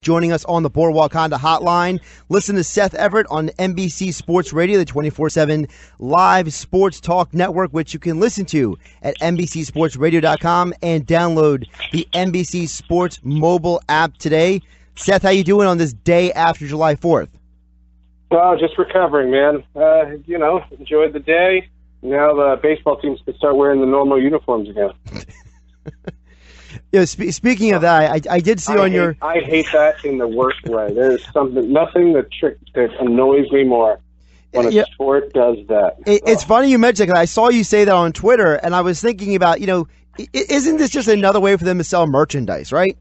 joining us on the Boardwalk Honda Hotline. Listen to Seth Everett on NBC Sports Radio, the 24/7 live sports talk network, which you can listen to at NBCSportsRadio.com and download the NBC Sports mobile app today. Seth, how you doing on this day after July 4th? Well, just recovering, man. Enjoyed the day. Now the baseball teams can start wearing the normal uniforms again. Speaking of that, I did see I hate that in the worst way. There's nothing that annoys me more when a sport does that. It's funny you mentioned it, 'cause I saw you say that on Twitter, and I was thinking about, isn't this just another way for them to sell merchandise, right?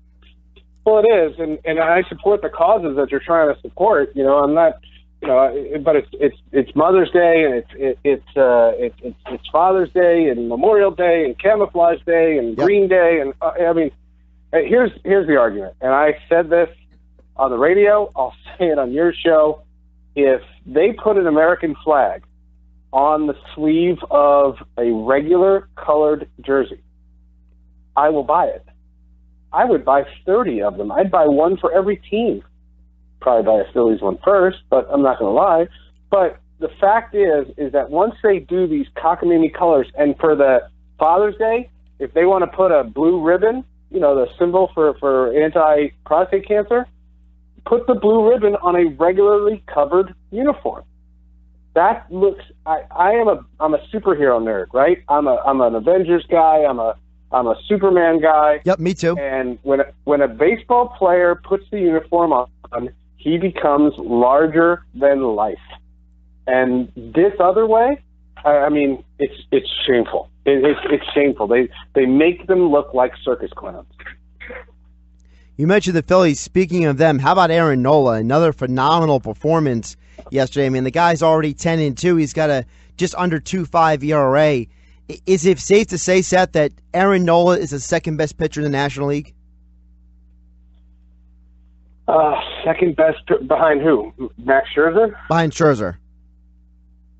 Well, it is, and I support the causes that you're trying to support. I'm not. But it's Mother's Day, and it's Father's Day, and Memorial Day, and Camouflage Day, and Green Day, and here's the argument. And I said this on the radio. I'll say it on your show. If they put an American flag on the sleeve of a regular colored jersey, I will buy it. I would buy 30 of them. I'd buy one for every team. Probably buy a Phillies one first, but I'm not going to lie. But the fact is that once they do these cockamamie colors, and for the Father's Day, if they want to put a blue ribbon, the symbol for anti-prostate cancer, put the blue ribbon on a regularly covered uniform. That looks. I'm a superhero nerd, right? I'm an Avengers guy. I'm a Superman guy. Yep, me too. And when a baseball player puts the uniform on, he becomes larger than life. And this other way, it's shameful. It's shameful. They make them look like circus clowns. You mentioned the Phillies. Speaking of them, how about Aaron Nola? Another phenomenal performance yesterday. The guy's already 10-2. He's got a just under 2.5 ERA. Is it safe to say, Seth, that Aaron Nola is the second best pitcher in the National League? Second best behind who? Max Scherzer? Behind Scherzer.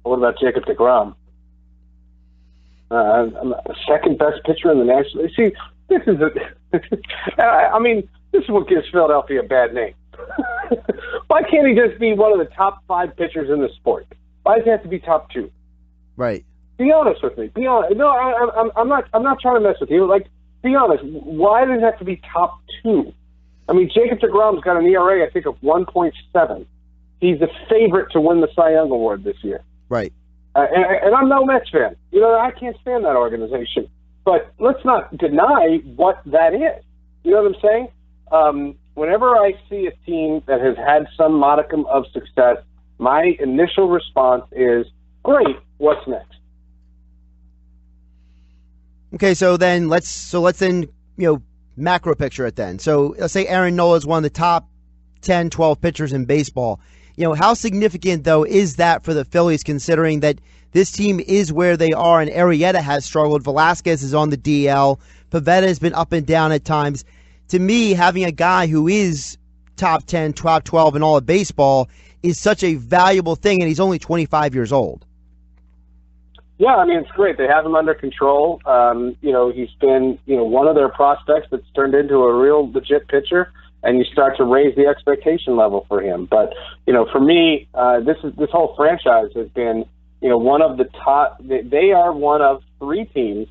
What about Jacob deGrom? Second best pitcher in the National League. See, this is this is what gives Philadelphia a bad name. Why can't he just be one of the top 5 pitchers in the sport? Why does he have to be top 2? Right. Be honest with me. Be honest. No, I'm not trying to mess with you. Be honest. Why does it have to be top 2? Jacob deGrom's got an ERA, I think, of 1.7. He's the favorite to win the Cy Young Award this year. Right. And I'm no Mets fan. I can't stand that organization. But let's not deny what that is. You know what I'm saying? Whenever I see a team that has had some modicum of success, my initial response is, great, what's next? Okay, so let's macro picture it then. So let's say Aaron Nola is one of the top 10, 12 pitchers in baseball. How significant, though, is that for the Phillies, considering that this team is where they are and Arrieta has struggled? Velasquez is on the DL. Pivetta has been up and down at times. To me, having a guy who is top 10, top 12 in all of baseball is such a valuable thing, and he's only 25 years old. Yeah, it's great. They have him under control. He's been, one of their prospects that's turned into a real legit pitcher, and you start to raise the expectation level for him. But, for me, this whole franchise has been, one of the top. They are one of 3 teams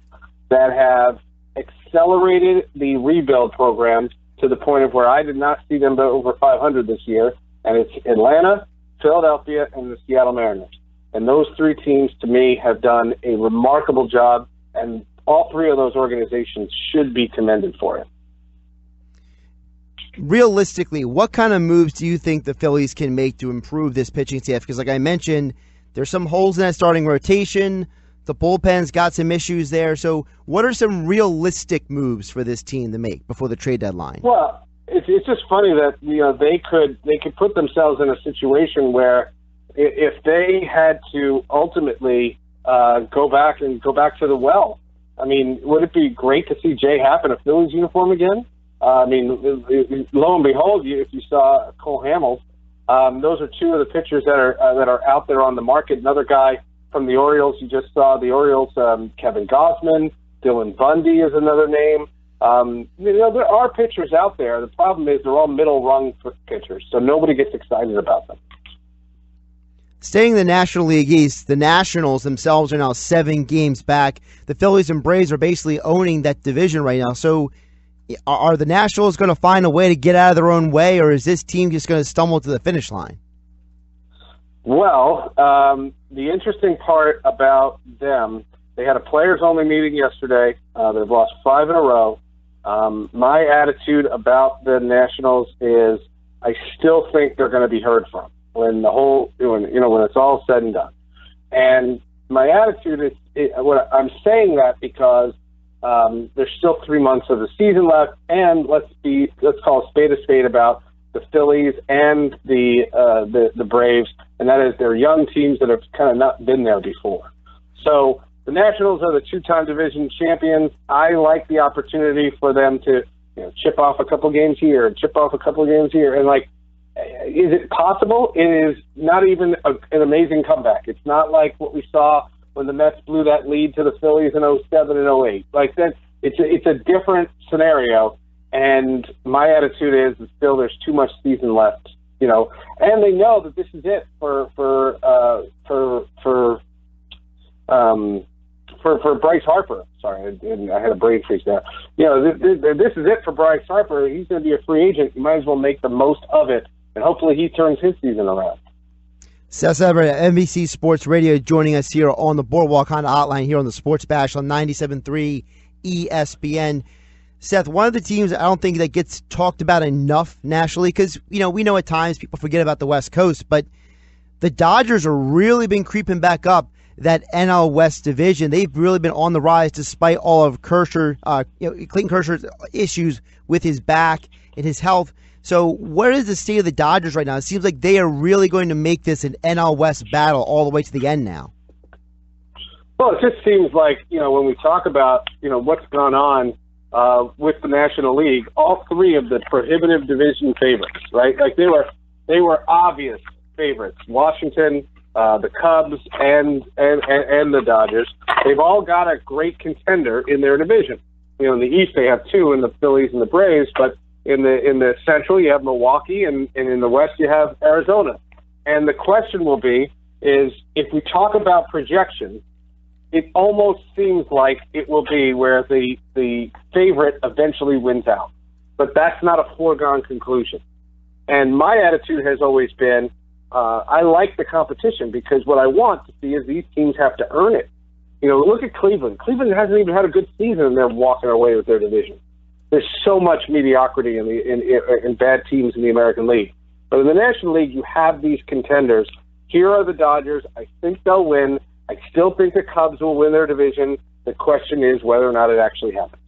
that have accelerated the rebuild program to the point of where I did not see them go over 500 this year, and it's Atlanta, Philadelphia, and the Seattle Mariners. And those 3 teams, to me, have done a remarkable job, and all 3 of those organizations should be commended for it. Realistically, what kind of moves do you think the Phillies can make to improve this pitching staff? Because like I mentioned, there's some holes in that starting rotation. The bullpen's got some issues there. So what are some realistic moves for this team to make before the trade deadline? Well, it's just funny that they could put themselves in a situation where if they had to ultimately go back to the well, would it be great to see Jay Happ in a Phillies uniform again? Lo and behold, if you saw Cole Hamels, those are 2 of the pitchers that are out there on the market. Another guy from the Orioles, you just saw the Orioles, Kevin Gausman, Dylan Bundy is another name. There are pitchers out there. The problem is they're all middle-rung pitchers, so nobody gets excited about them. Staying in the National League East, the Nationals themselves are now 7 games back. The Phillies and Braves are basically owning that division right now. So are the Nationals going to find a way to get out of their own way, or is this team just going to stumble to the finish line? Well, the interesting part about them, they had a players-only meeting yesterday. They've lost 5 in a row. My attitude about the Nationals is I still think they're going to be heard from when it's all said and done. And my attitude is, I'm saying that because there's still 3 months of the season left, and let's call a spade about the Phillies and the Braves, and that is they're young teams that have kind of not been there before. So the Nationals are the 2-time division champions. I like the opportunity for them to chip off a couple games here and chip off a couple games here. And, is it possible? It is not even an amazing comeback. It's not like what we saw when the Mets blew that lead to the Phillies in 07 and 08. It's a different scenario. And my attitude is still there's too much season left, and they know that this is it for Bryce Harper. Sorry, I had a brain freeze there. This is it for Bryce Harper. He's going to be a free agent. You might as well make the most of it, and hopefully he turns his season around. Seth Everett, NBC Sports Radio, joining us here on the Boardwalk Honda Hotline here on the Sports Bash on 97.3 ESPN. Seth, one of the teams I don't think that gets talked about enough nationally, because we know at times people forget about the West Coast, but the Dodgers are really been creeping back up that NL West division. They've really been on the rise despite all of Clayton Kershaw's issues with his back and his health. So what is the state of the Dodgers right now? It seems like they are really going to make this an NL West battle all the way to the end now. Well, it just seems like, when we talk about, what's gone on with the National League, all 3 of the prohibitive division favorites, right? They were obvious favorites. Washington, the Cubs, and the Dodgers. They've all got a great contender in their division. In the East they have 2 in the Phillies and the Braves, but in the Central you have Milwaukee, and in the West you have Arizona. And the question will be is if we talk about projection, it almost seems like it will be where the favorite eventually wins out. But that's not a foregone conclusion. And my attitude has always been, I like the competition because what I want to see is these teams have to earn it. Look at Cleveland. Cleveland hasn't even had a good season, and they're walking away with their division. There's so much mediocrity in bad teams in the American League. But in the National League, you have these contenders. Here are the Dodgers. I think they'll win. I still think the Cubs will win their division. The question is whether or not it actually happens.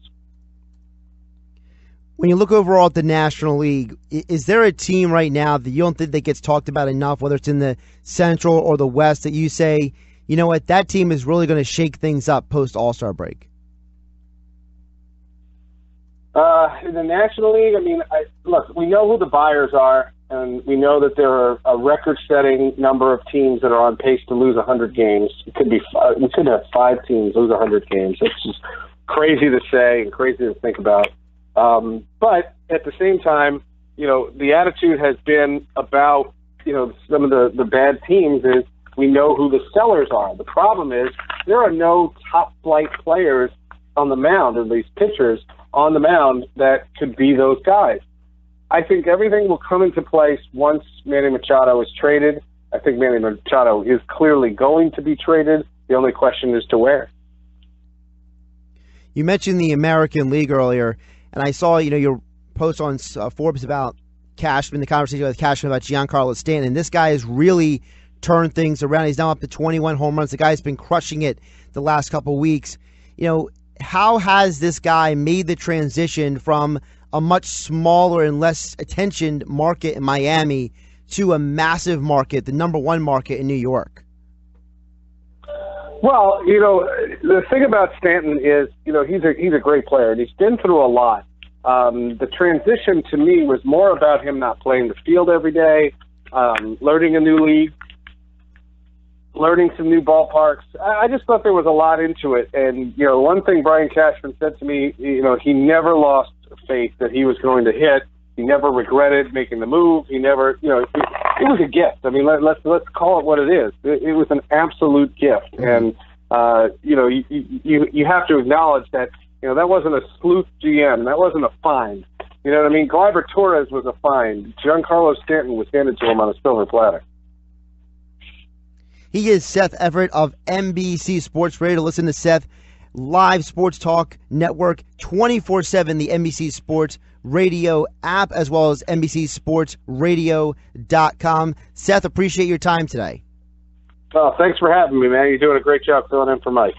When you look overall at the National League, is there a team right now that you don't think that gets talked about enough, whether it's in the Central or the West, that you say, you know what, that team is really going to shake things up post All-Star break? In the National League, look, we know who the buyers are, and we know that there are a record-setting number of teams that are on pace to lose 100 games. It could be we could have 5 teams lose 100 games. It's just crazy to say and crazy to think about. But at the same time, the attitude has been about, some of the bad teams is we know who the sellers are. The problem is there are no top-flight players on the mound, or at least pitchers on the mound, that could be those guys. I think everything will come into place once Manny Machado is traded. I think Manny Machado is clearly going to be traded. The only question is to where. You mentioned the American League earlier, and I saw your post on Forbes about Cashman, the conversation with Cashman about Giancarlo Stanton. And this guy has really turned things around. He's now up to 21 home runs. The guy's been crushing it the last couple of weeks. How has this guy made the transition from a much smaller and less attentioned market in Miami to a massive market, the number 1 market in New York? Well, the thing about Stanton is, he's a great player, and he's been through a lot. The transition to me was more about him not playing the field every day, learning a new league. learning some new ballparks. I just thought there was a lot into it. And, one thing Brian Cashman said to me, he never lost faith that he was going to hit. He never regretted making the move. He never, it was a gift. I mean, let's call it what it is. It was an absolute gift. And, you have to acknowledge that, that wasn't a sleuth GM. That wasn't a find. You know what I mean? Gleyber Torres was a find. Giancarlo Stanton was handed to him on a silver platter. He is Seth Everett of NBC Sports Radio. Listen to Seth live sports talk network 24/7, the NBC Sports Radio app, as well as NBCSportsRadio.com. Seth, appreciate your time today. Oh, thanks for having me, man. You're doing a great job filling in for Mike.